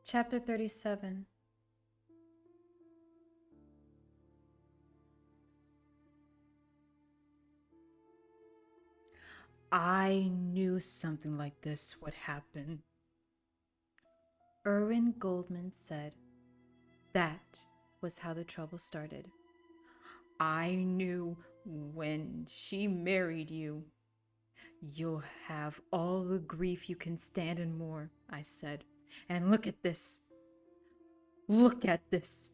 Chapter 37. I knew something like this would happen, 𝘕𝘰𝘠𝘕 said. That was how the trouble started. I knew when she married you. You'll have all the grief you can stand and more, I said. And look at this. Look at this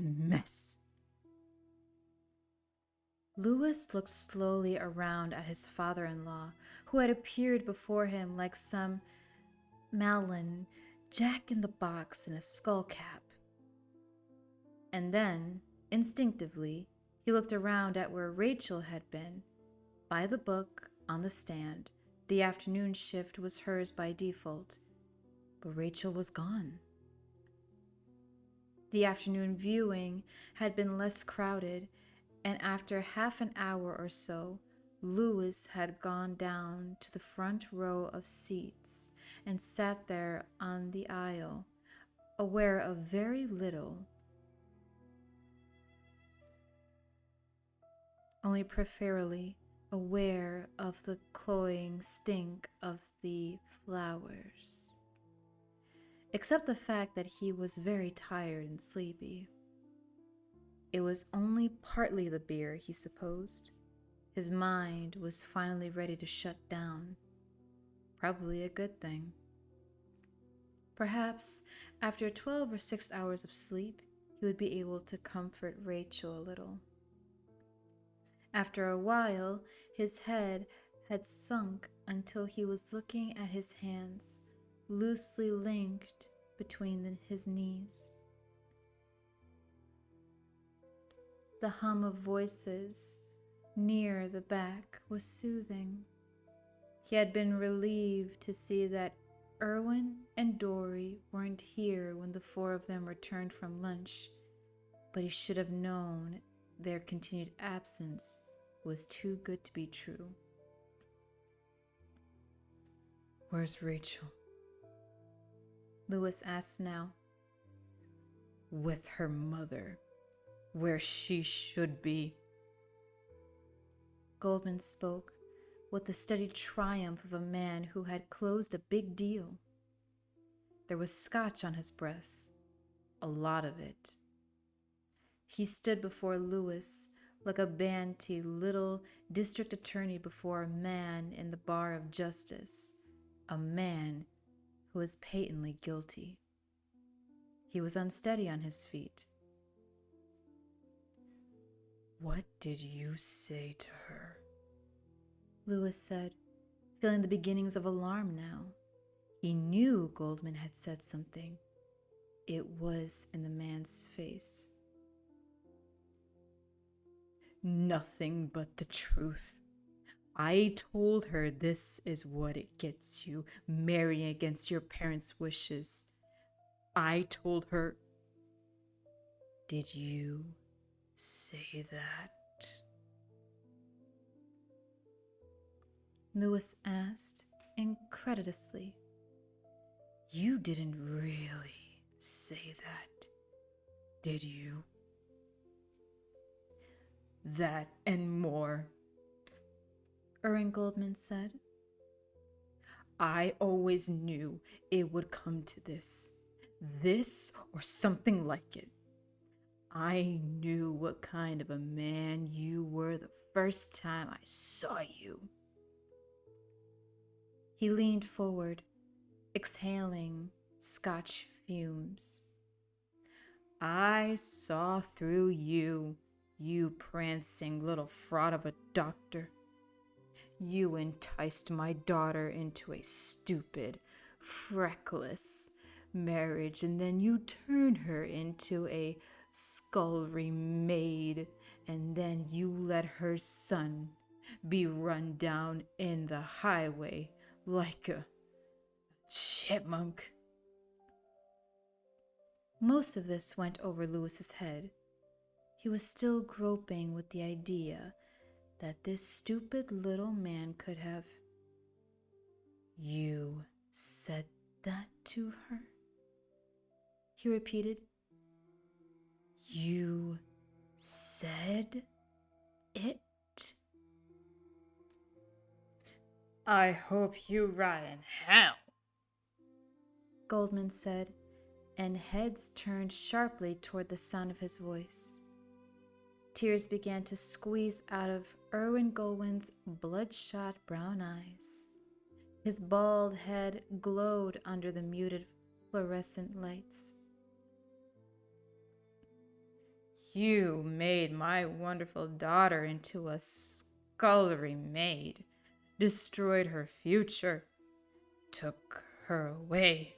mess. Louis looked slowly around at his father-in-law, who had appeared before him like some malign jack-in-the-box in a skull cap. And then, instinctively, he looked around at where Rachel had been. By the book, on the stand, the afternoon shift was hers by default, but Rachel was gone. The afternoon viewing had been less crowded, and after half an hour or so, Louis had gone down to the front row of seats and sat there on the aisle, aware of very little, only peripherally aware of the cloying stink of the flowers, except the fact that he was very tired and sleepy. It was only partly the beer, he supposed. His mind was finally ready to shut down. Probably a good thing. Perhaps after 12 or 6 hours of sleep, he would be able to comfort Rachel a little. After a while, his head had sunk until he was looking at his hands, loosely linked between his knees. The hum of voices near the back was soothing. He had been relieved to see that Erwin and Dory weren't here when the four of them returned from lunch, but he should have known their continued absence was too good to be true. Where's Rachel? Louis asked now. With her mother, where she should be. Goldman spoke with the steady triumph of a man who had closed a big deal. There was scotch on his breath, a lot of it. He stood before Louis like a banty little district attorney before a man in the bar of justice, a man who was patently guilty. He was unsteady on his feet. What did you say to her? Louis said, feeling the beginnings of alarm now. He knew Goldman had said something. It was in the man's face. Nothing but the truth. I told her this is what it gets you, marrying against your parents' wishes. I told her. Did you say that? Louis asked incredulously. You didn't really say that, did you? That and more, 𝘕𝘰𝘠𝘕 said. I always knew it would come to this or something like it. I knew what kind of a man you were the first time I saw you. He leaned forward, exhaling scotch fumes. I saw through you, you prancing little fraud of a doctor. You enticed my daughter into a stupid, feckless marriage, and then you turned her into a scullery maid, and then you let her son be run down in the highway like a chipmunk. Most of this went over Louis's head. He was still groping with the idea that this stupid little man could have. You said that to her? he repeated. You said it? I hope you rot in hell, Goldman said, and heads turned sharply toward the sound of his voice. Tears began to squeeze out of 𝘰𝘠𝘬𝘵𝑗𝑠 bloodshot brown eyes. His bald head glowed under the muted fluorescent lights. You made my wonderful daughter into a scullery maid, destroyed her future, took her away,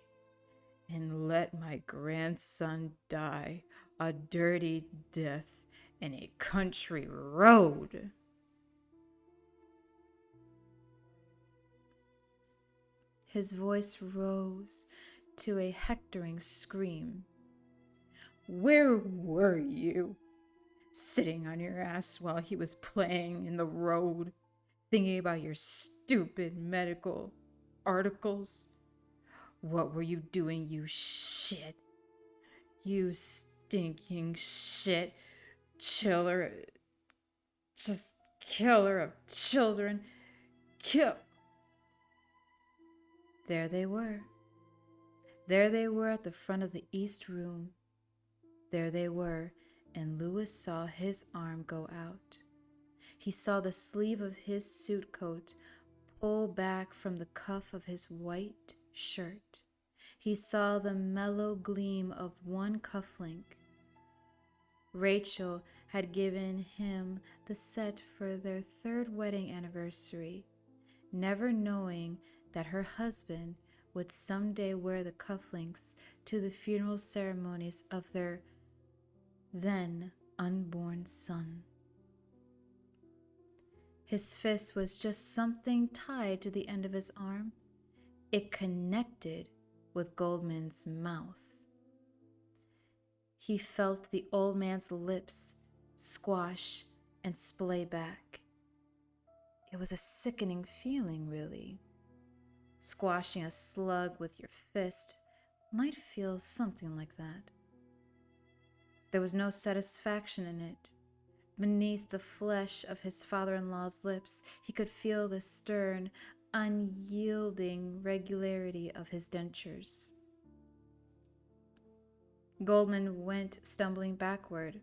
and let my grandson die a dirty death in a country road. His voice rose to a hectoring scream. Where were you? Sitting on your ass while he was playing in the road, thinking about your stupid medical articles? What were you doing, you shit? You stinking shit. Killer of children. Kill. There they were. There they were at the front of the East Room. There they were, and Louis saw his arm go out. He saw the sleeve of his suit coat pull back from the cuff of his white shirt. He saw the mellow gleam of one cufflink. Rachel had given him the set for their 3rd wedding anniversary, never knowing that her husband would someday wear the cufflinks to the funeral ceremonies of their then unborn son. His fist was just something tied to the end of his arm. It connected with Goldman's mouth. He felt the old man's lips squash and splay back. It was a sickening feeling, really. Squashing a slug with your fist might feel something like that. There was no satisfaction in it. Beneath the flesh of his father-in-law's lips, he could feel the stern, unyielding regularity of his dentures. Goldman went stumbling backward.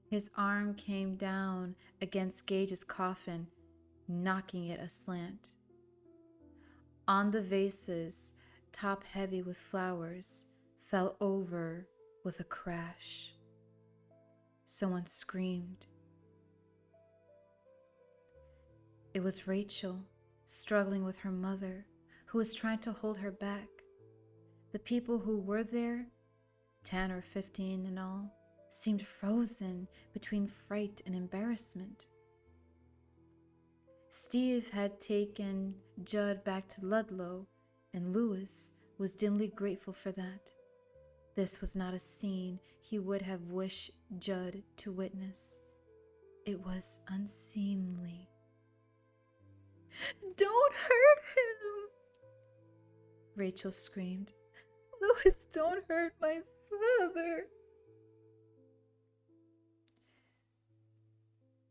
His arm came down against Gage's coffin, knocking it aslant. On the vases, top-heavy with flowers, fell over with a crash. Someone screamed. It was Rachel, struggling with her mother, who was trying to hold her back. The people who were there, 10 or 15 in all, seemed frozen between fright and embarrassment. Steve had taken Judd back to Ludlow, and Louis was dimly grateful for that. This was not a scene he would have wished Judd to witness. It was unseemly. "Don't hurt him!" Rachel screamed. "Louis, don't hurt my father!"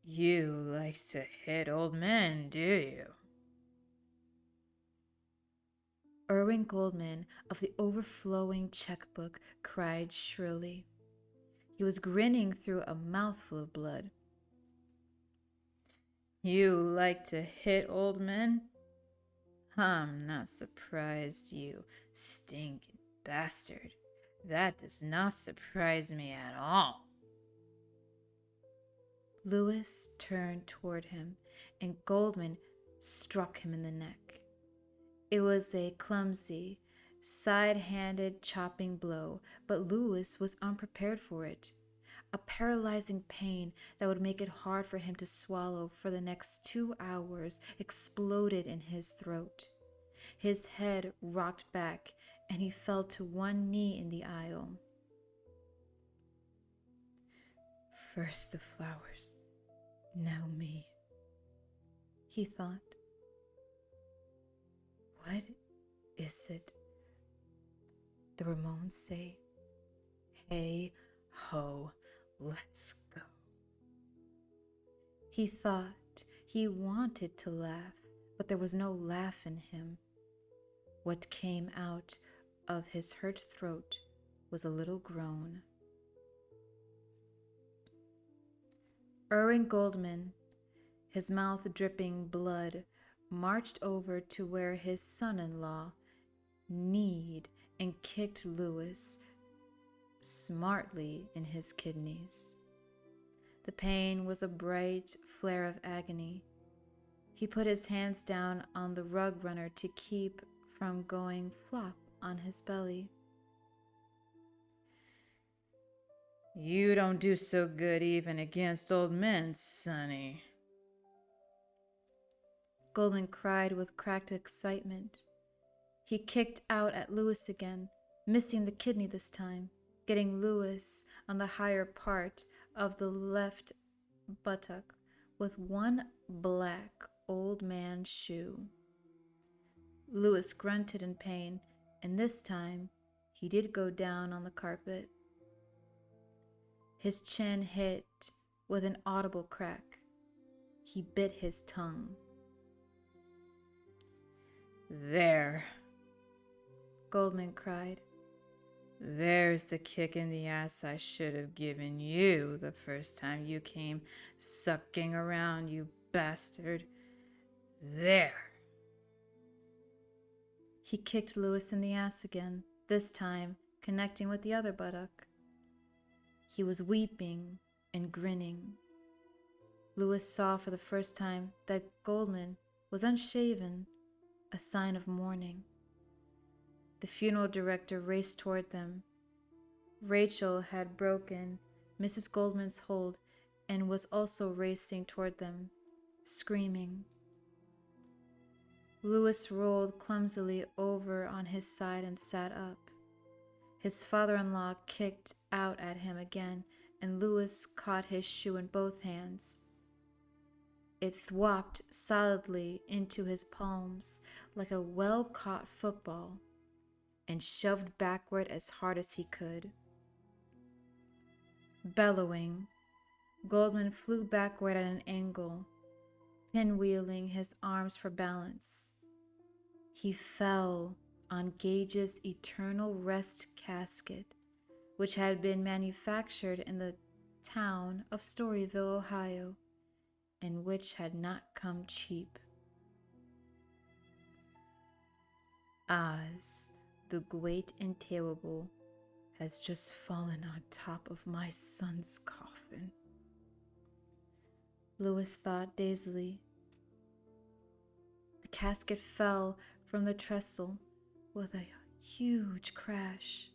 You like to hit old men, do you? Erwin Goldman of the overflowing checkbook cried shrilly. He was grinning through a mouthful of blood. You like to hit old men? I'm not surprised, you stinking bastard. That does not surprise me at all. Louis turned toward him, and Goldman struck him in the neck. It was a clumsy, side-handed chopping blow, but Louis was unprepared for it. A paralyzing pain that would make it hard for him to swallow for the next 2 hours exploded in his throat. His head rocked back, and he fell to one knee in the aisle. First the flowers, now me, he thought. What is it the Ramones say? Hey ho, let's go. He thought he wanted to laugh, but there was no laugh in him. What came out of his hurt throat was a little groan. 𝘰𝘠𝘠𝘕𝘠, his mouth dripping blood, marched over to where his son-in-law kneed and kicked Louis smartly in his kidneys. The pain was a bright flare of agony. He put his hands down on the rug runner to keep from going flop on his belly. You don't do so good even against old men, sonny. Goldman cried with cracked excitement. He kicked out at Louis again, missing the kidney this time, getting Louis on the higher part of the left buttock with one black old man's shoe. Louis grunted in pain, and this time he did go down on the carpet. His chin hit with an audible crack. He bit his tongue. There, Goldman cried. There's the kick in the ass I should have given you the first time you came sucking around, you bastard. There. He kicked Louis in the ass again, this time connecting with the other buttock. He was weeping and grinning. Louis saw for the first time that Goldman was unshaven, a sign of mourning. The funeral director raced toward them. Rachel had broken Mrs. Goldman's hold and was also racing toward them, screaming. Louis rolled clumsily over on his side and sat up. His father-in-law kicked out at him again, and Louis caught his shoe in both hands. It thwopped solidly into his palms like a well-caught football and shoved backward as hard as he could. Bellowing, Goldman flew backward at an angle, pinwheeling his arms for balance. He fell on Gage's eternal rest casket, which had been manufactured in the town of Storyville, Ohio, and which had not come cheap. 𝘈𝘬𝘬𝘬𝘬 has just fallen on top of my son's coffin, Louis thought dazedly. The casket fell from the trestle with a huge crash.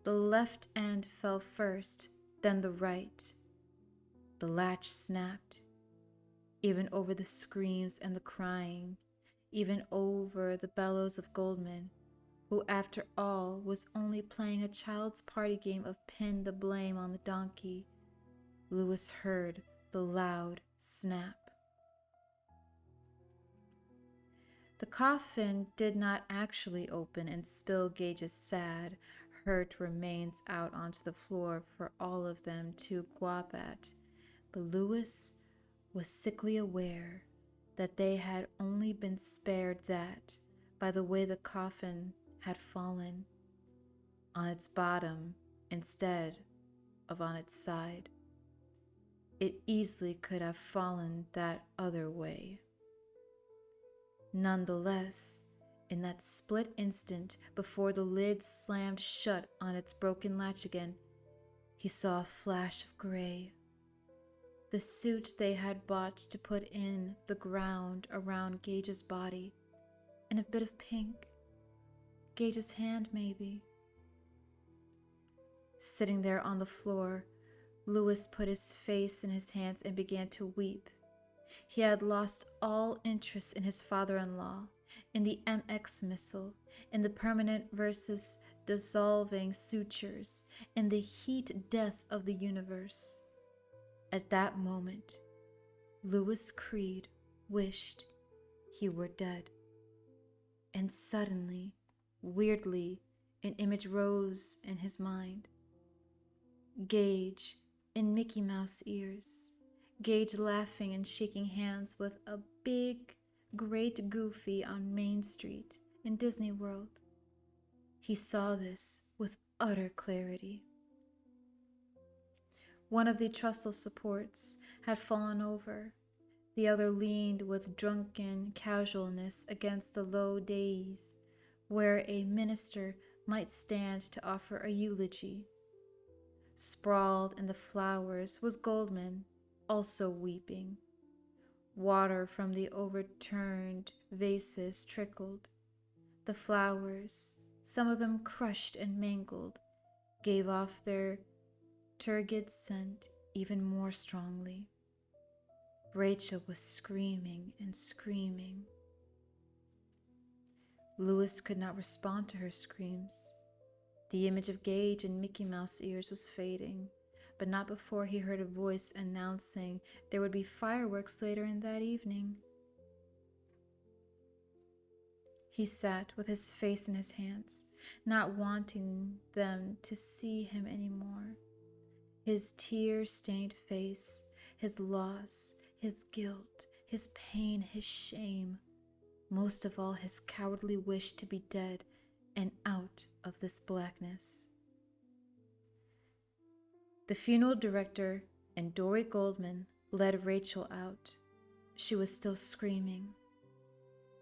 The left end fell first, then the right. The latch snapped, even over the screams and the crying, even over the bellows of Goldman, who after all was only playing a child's party game of pin the blame on the donkey. Louis heard the loud snap. The coffin did not actually open and spill Gage's sad, hurt remains out onto the floor for all of them to gawp at, but Louis was sickly aware that they had only been spared that by the way the coffin had fallen, on its bottom instead of on its side. It easily could have fallen that other way. Nonetheless, in that split instant before the lid slammed shut on its broken latch again, he saw a flash of gray. The suit they had bought to put in the ground around Gage's body, and a bit of pink. Gage's hand, maybe. Sitting there on the floor, Louis put his face in his hands and began to weep. He had lost all interest in his father-in-law, in the MX missile, in the permanent versus dissolving sutures, in the heat death of the universe. At that moment, Louis Creed wished he were dead. And suddenly, weirdly, an image rose in his mind. Gage in Mickey Mouse ears, Gage laughing and shaking hands with a big, great Goofy on Main Street in Disney World. He saw this with utter clarity. One of the trestle supports had fallen over. The other leaned with drunken casualness against the low dais, where a minister might stand to offer a eulogy. Sprawled in the flowers was Goldman, also weeping. Water from the overturned vases trickled. The flowers, some of them crushed and mangled, gave off their turgid scent even more strongly. Rachel was screaming and screaming. Louis could not respond to her screams. The image of Gage in Mickey Mouse ears was fading, but not before he heard a voice announcing there would be fireworks later in that evening. He sat with his face in his hands, not wanting them to see him anymore. His tear-stained face, his loss, his guilt, his pain, his shame, most of all his cowardly wish to be dead and out of this blackness. The funeral director and Dory Goldman led Rachel out. She was still screaming.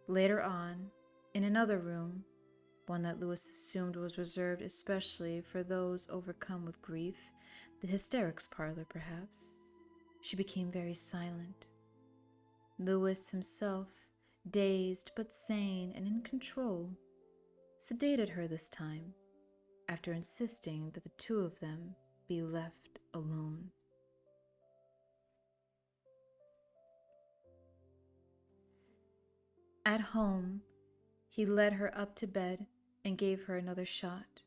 Later on, in another room, one that Louis assumed was reserved especially for those overcome with grief, the hysterics parlor perhaps, she became very silent. Louis himself, dazed but sane and in control, sedated her this time, after insisting that the two of them be left alone. At home, he led her up to bed and gave her another shot.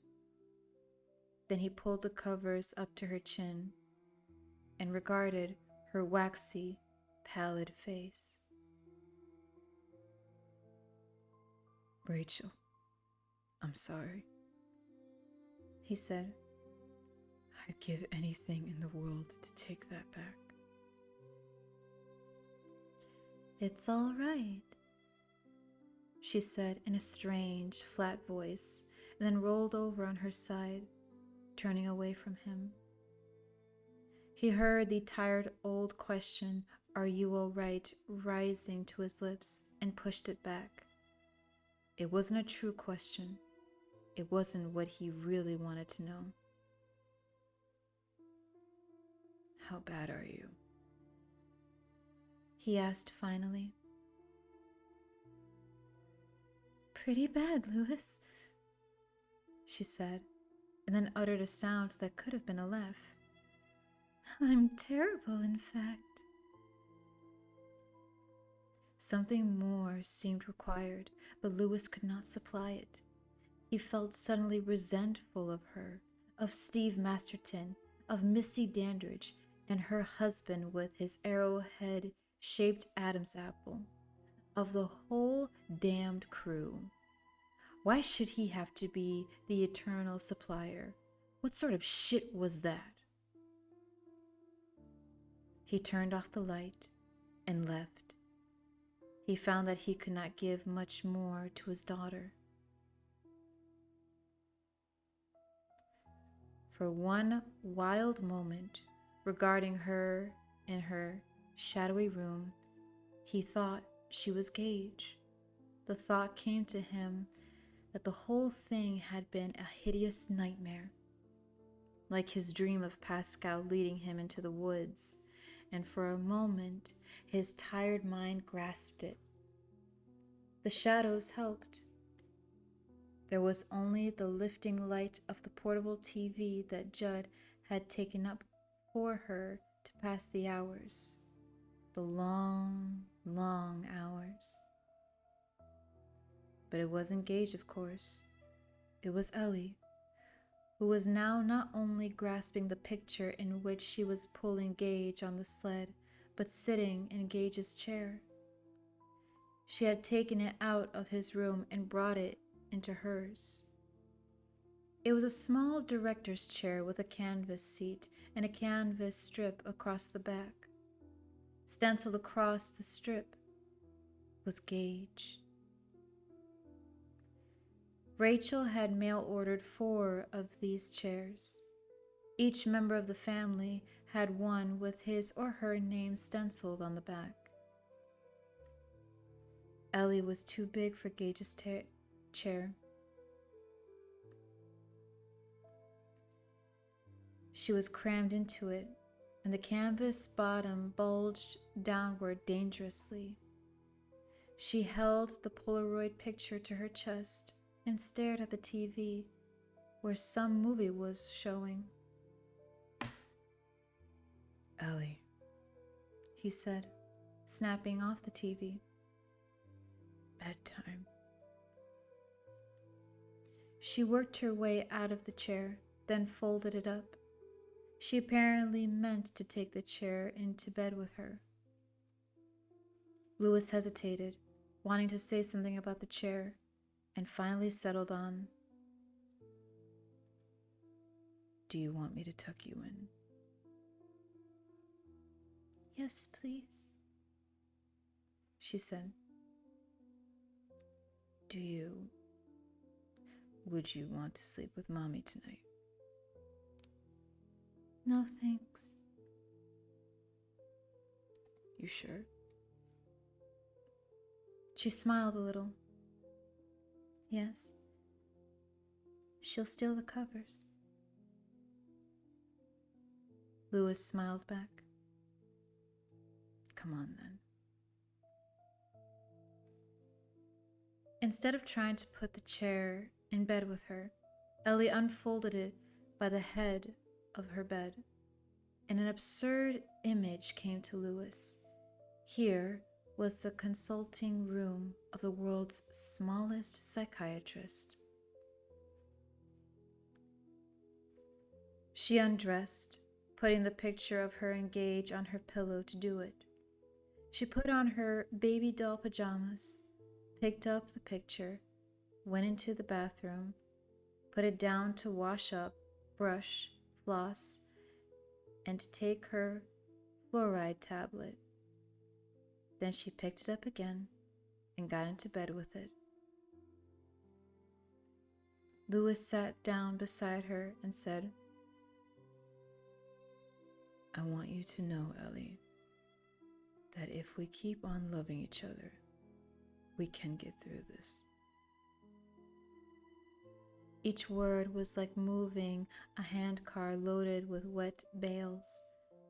Then he pulled the covers up to her chin and regarded her waxy, pallid face. "Rachel, I'm sorry," he said. "I'd give anything in the world to take that back." "It's all right," she said in a strange, flat voice, and then rolled over on her side, turning away from him. He heard the tired old question, "Are you all right?" rising to his lips and pushed it back. It wasn't a true question. It wasn't what he really wanted to know. "How bad are you?" he asked finally. "Pretty bad, Louis," she said, and then uttered a sound that could have been a laugh. "I'm terrible, in fact." Something more seemed required, but Louis could not supply it. He felt suddenly resentful of her, of Steve Masterton, of Missy Dandridge, and her husband with his arrowhead-shaped Adam's apple, of the whole damned crew. Why should he have to be the eternal supplier? What sort of shit was that? He turned off the light and left. He found that he could not give much more to his daughter. For one wild moment, regarding her in her shadowy room, he thought she was Gage. The thought came to him that the whole thing had been a hideous nightmare, like his dream of Pascal leading him into the woods, and for a moment his tired mind grasped it. The shadows helped. There was only the lifting light of the portable TV that Judd had taken up for her to pass the hours, the long, long hours. But it wasn't Gage, of course. It was Ellie, who was now not only grasping the picture in which she was pulling Gage on the sled, but sitting in Gage's chair. She had taken it out of his room and brought it into hers. It was a small director's chair with a canvas seat and a canvas strip across the back. Stenciled across the strip was Gage. Rachel had mail-ordered 4 of these chairs. Each member of the family had one with his or her name stenciled on the back. Ellie was too big for Gage's chair. She was crammed into it, and the canvas bottom bulged downward dangerously. She held the Polaroid picture to her chest and stared at the TV, where some movie was showing. "Ellie," he said, snapping off the TV. "Bedtime." She worked her way out of the chair, then folded it up. She apparently meant to take the chair into bed with her. Louis hesitated, wanting to say something about the chair, and finally settled on, "Do you want me to tuck you in?" "Yes, please," she said. Would you want to sleep with Mommy tonight?" "No, thanks." "You sure?" She smiled a little. "Yes. She'll steal the covers." Louis smiled back. "Come on, then." Instead of trying to put the chair in bed with her, Ellie unfolded it by the head of her bed, and an absurd image came to Louis. Here was the consulting room of the world's smallest psychiatrist. She undressed, putting the picture of her and Gage on her pillow to do it. She put on her baby doll pajamas, picked up the picture, went into the bathroom, put it down to wash up, brush, floss, and to take her fluoride tablet. Then she picked it up again and got into bed with it. Louis sat down beside her and said, "I want you to know, Ellie, that if we keep on loving each other, we can get through this." Each word was like moving a handcar loaded with wet bales,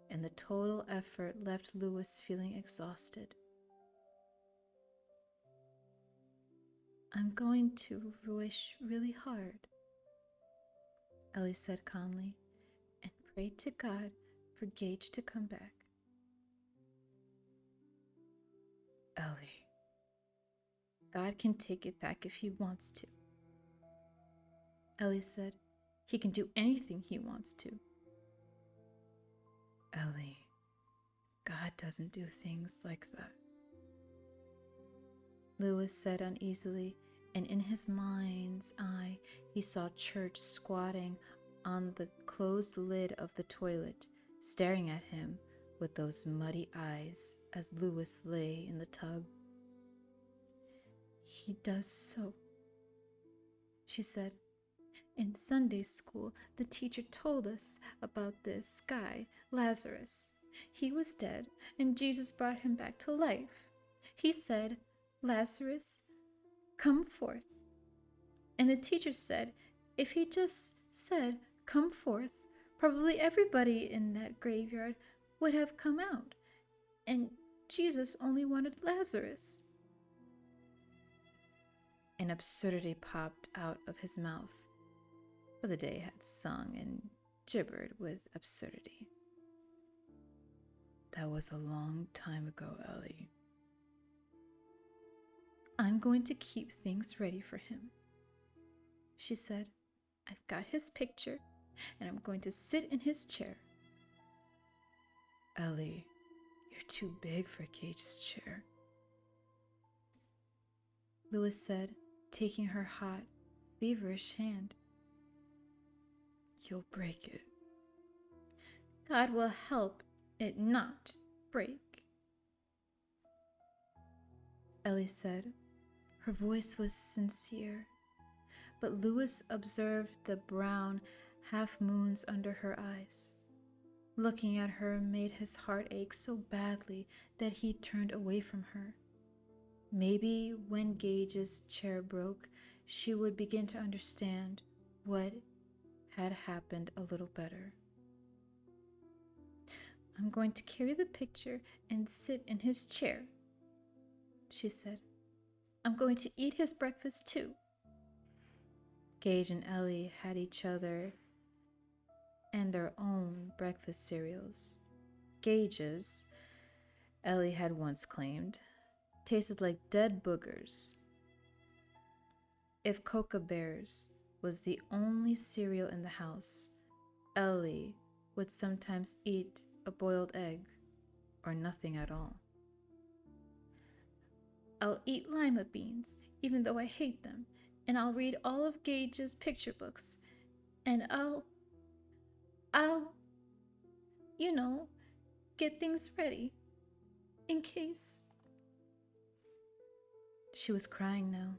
and the total effort left Louis feeling exhausted. "I'm going to wish really hard," Ellie said calmly, "and pray to God for Gage to come back." "Ellie, God can take it back if he wants to," Ellie said. "He can do anything he wants to." "Ellie, God doesn't do things like that," Louis said uneasily, and in his mind's eye he saw Church squatting on the closed lid of the toilet, staring at him with those muddy eyes as Louis lay in the tub. "He does so," she said. "In Sunday school, the teacher told us about this guy, Lazarus. He was dead, and Jesus brought him back to life. He said, 'Lazarus, come forth.' And the teacher said, if he just said, 'Come forth,' probably everybody in that graveyard would have come out. And Jesus only wanted Lazarus." An absurdity popped out of his mouth, for the day had sung and gibbered with absurdity. "That was a long time ago, Ellie." "I'm going to keep things ready for him," she said. "I've got his picture, and I'm going to sit in his chair." "Ellie, you're too big for Gage's chair," Louis said, taking her hot, feverish hand. you'll break it. God will help it not break, Ellie said. Her voice was sincere, but Louis observed the brown half-moons under her eyes. Looking at her made his heart ache so badly that he turned away from her. Maybe when Gage's chair broke, she would begin to understand what had happened a little better. I'm going to carry the picture and sit in his chair, she said. I'm going to eat his breakfast too. Gage and Ellie had each other and their own breakfast cereals. Gage's, Ellie had once claimed, tasted like dead boogers. If 𝘠𝘕𝘤𝘪𝘴 was the only cereal in the house, Ellie would sometimes eat a boiled egg or nothing at all. I'll eat lima beans, even though I hate them, and I'll read all of Gage's picture books, and I'll, get things ready, in case. She was crying now.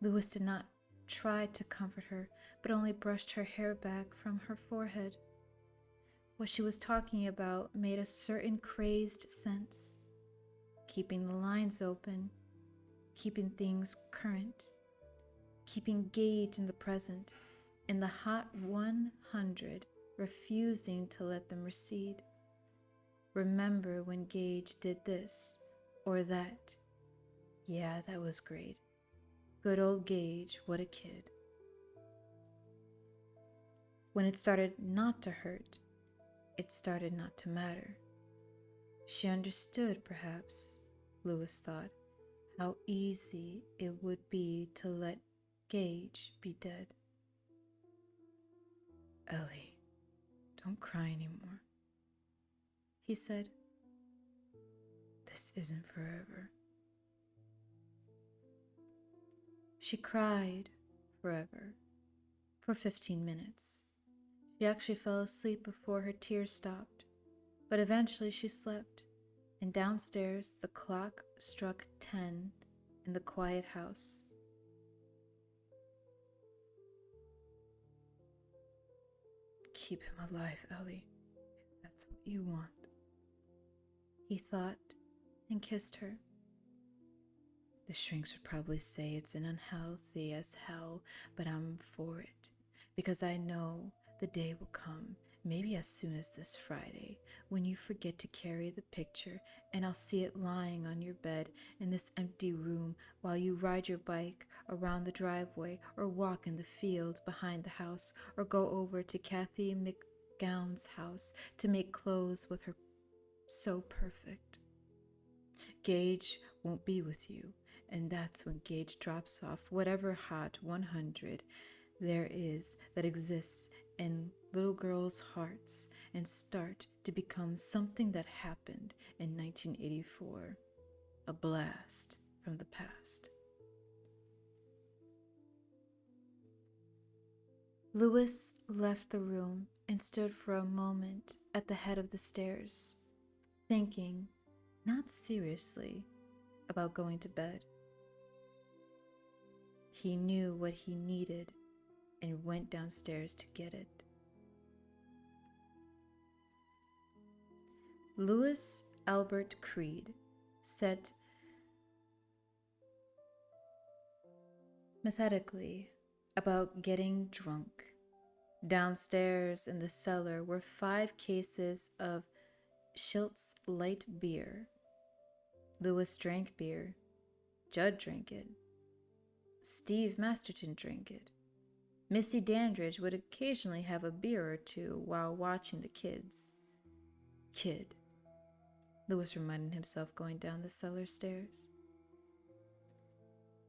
Louis did not try to comfort her, but only brushed her hair back from her forehead. What she was talking about made a certain crazed sense. Keeping the lines open, keeping things current, keeping Gage in the present, in the hot 100, refusing to let them recede. Remember when Gage did this or that. Yeah, that was great. Good old Gage, what a kid. When it started not to hurt, it started not to matter. She understood, perhaps, Louis thought, how easy it would be to let Gage be dead. Ellie, don't cry anymore, he said. This isn't forever. She cried forever, for 15 minutes. She actually fell asleep before her tears stopped, but eventually she slept, and downstairs the clock struck 10 in the quiet house. Keep him alive, Ellie, if that's what you want, he thought, and kissed her. The shrinks would probably say it's an unhealthy as hell, but I'm for it, because I know the day will come, maybe as soon as this Friday, when you forget to carry the picture, and I'll see it lying on your bed in this empty room while you ride your bike around the driveway or walk in the field behind the house or go over to Kathy McGowan's house to make clothes with her so perfect. Gage won't be with you, and that's when Gage drops off whatever hot 100 there is that exists in little girls' hearts and start to become something that happened in 1984, a blast from the past. Louis left the room and stood for a moment at the head of the stairs, thinking, not seriously, about going to bed. He knew what he needed and went downstairs to get it. 𝘈𝘲𝘃𝘕 sat methodically about getting drunk. Downstairs in the cellar were 5 cases of Schilt's light beer. Louis drank beer. Judd drank it. Steve Masterton drank it. Missy Dandridge would occasionally have a beer or two while watching the kids. Kid, Louis reminded himself going down the cellar stairs.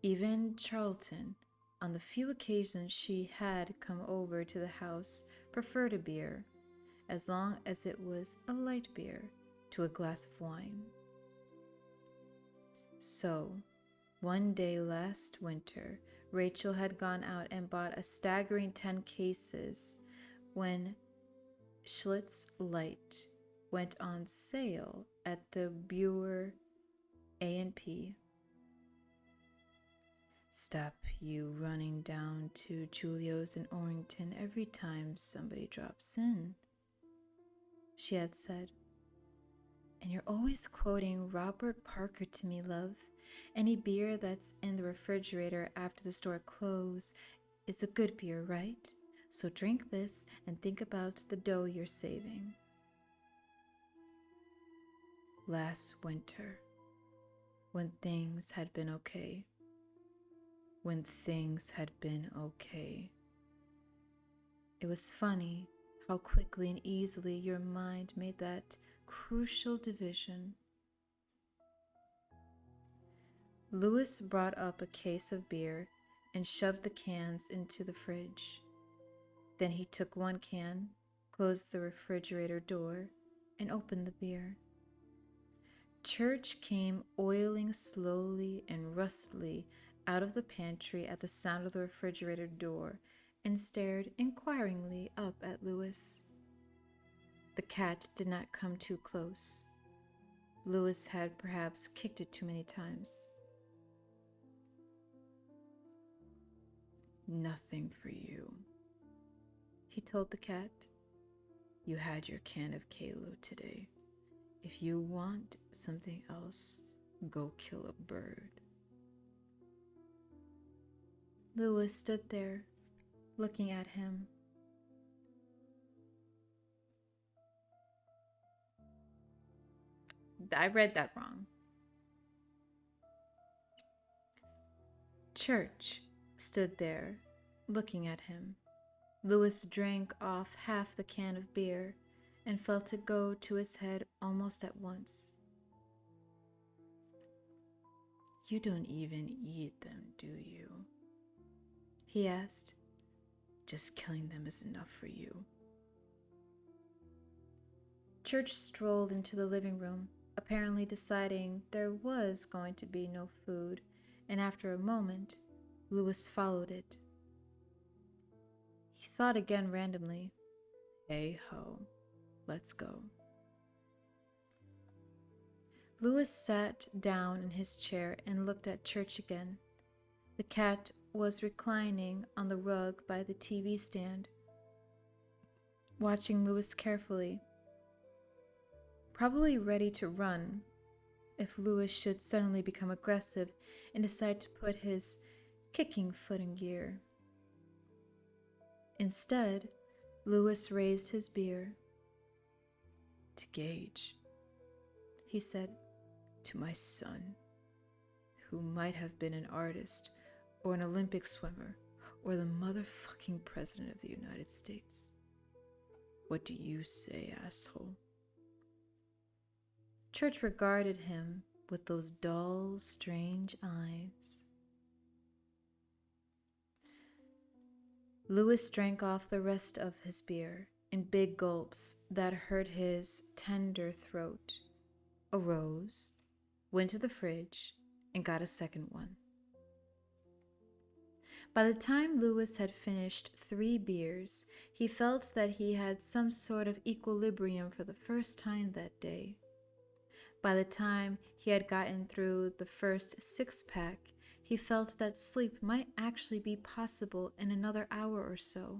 Even Charlton, on the few occasions she had come over to the house, preferred a beer, as long as it was a light beer, to a glass of wine. So, one day last winter, Rachel had gone out and bought a staggering 10 cases when 𝘾𝘲𝘬𝘗 went on sale at the 𝘈𝘄𝐴&P. Stop you running down to Julio's in Orrington every time somebody drops in, she had said. And you're always quoting Robert Parker to me, love. Any beer that's in the refrigerator after the store closes is a good beer, right? So drink this and think about the dough you're saving. Last winter, when things had been okay. When things had been okay. It was funny how quickly and easily your mind made that crucial division. Louis brought up a case of beer and shoved the cans into the fridge. Then he took one can, closed the refrigerator door, and opened the beer. Church came oiling slowly and rustily out of the pantry at the sound of the refrigerator door and stared inquiringly up at Louis. The cat did not come too close. Louis had perhaps kicked it too many times. Nothing for you, he told the cat. You had your can of 𝘰𝘠 today. If you want something else, go kill a bird. Louis stood there, looking at him. I read that wrong. Church stood there, looking at him. Louis drank off half the can of beer and felt it go to his head almost at once. You don't even eat them, do you? He asked. Just killing them is enough for you. Church strolled into the living room, apparently deciding there was going to be no food, and after a moment, Louis followed it. He thought again randomly, hey ho, let's go. Louis sat down in his chair and looked at Church again. The cat was reclining on the rug by the TV stand, watching Louis carefully, probably ready to run if Louis should suddenly become aggressive and decide to put his kicking foot in gear. Instead, Louis raised his beer. To Gage, he said, to my son, who might have been an artist or an Olympic swimmer or the motherfucking president of the United States. What do you say, asshole? Church regarded him with those dull, strange eyes. Louis drank off the rest of his beer in big gulps that hurt his tender throat, arose, went to the fridge, and got a second one. By the time Louis had finished 3 beers, he felt that he had some sort of equilibrium for the first time that day. By the time he had gotten through the first 6-pack, he felt that sleep might actually be possible in another hour or so.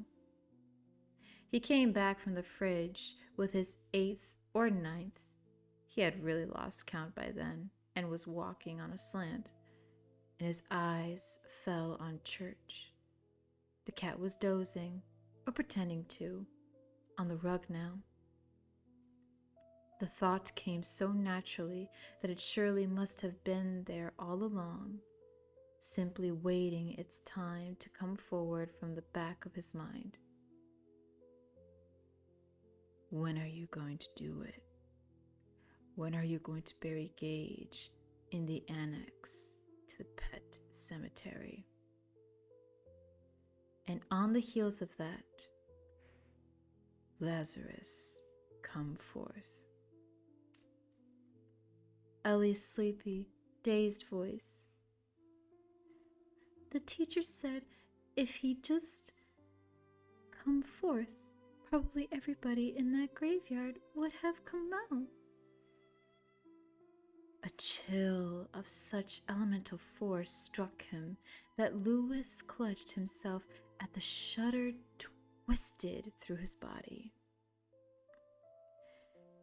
He came back from the fridge with his 8th or 9th. He had really lost count by then and was walking on a slant, and his eyes fell on Church. The cat was dozing, or pretending to, on the rug now. The thought came so naturally that it surely must have been there all along, simply waiting its time to come forward from the back of his mind. When are you going to do it? When are you going to bury Gage in the annex to the pet cemetery? And on the heels of that, Lazarus, come forth. Ellie's sleepy, dazed voice. The teacher said if he just come forth, probably everybody in that graveyard would have come out. A chill of such elemental force struck him that Louis clutched himself at the shudder twisted through his body.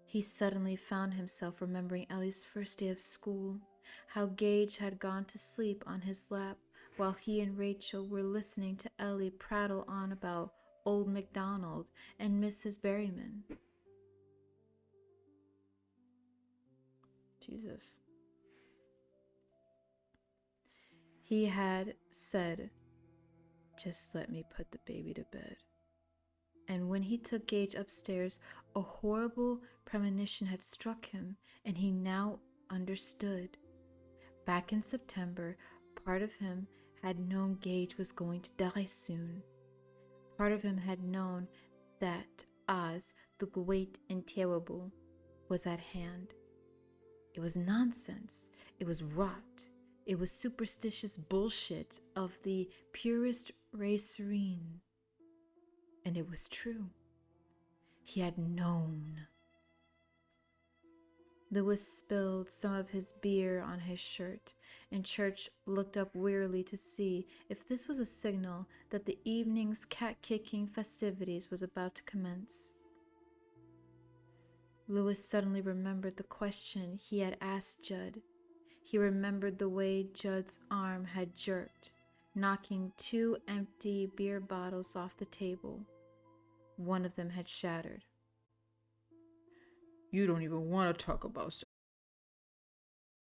He suddenly found himself remembering Ellie's first day of school, how Gage had gone to sleep on his lap while he and Rachel were listening to Ellie prattle on about old MacDonald and Mrs. Berryman. Jesus. He had said, "Just let me put the baby to bed." And when he took Gage upstairs, a horrible premonition had struck him, and he now understood. Back in September, part of him had known Gage was going to die soon. Part of him had known that 𝘈𝘬𝘗𝘗𝘗𝘗𝘗𝘗 was at hand. It was nonsense. It was rot. It was superstitious bullshit of the purest racerine. And it was true. He had known. Louis spilled some of his beer on his shirt, and Church looked up wearily to see if this was a signal that the evening's cat-kicking festivities was about to commence. Louis suddenly remembered the question he had asked Judd. He remembered the way Judd's arm had jerked, knocking 2 empty beer bottles off the table. One of them had shattered. You don't even want to talk about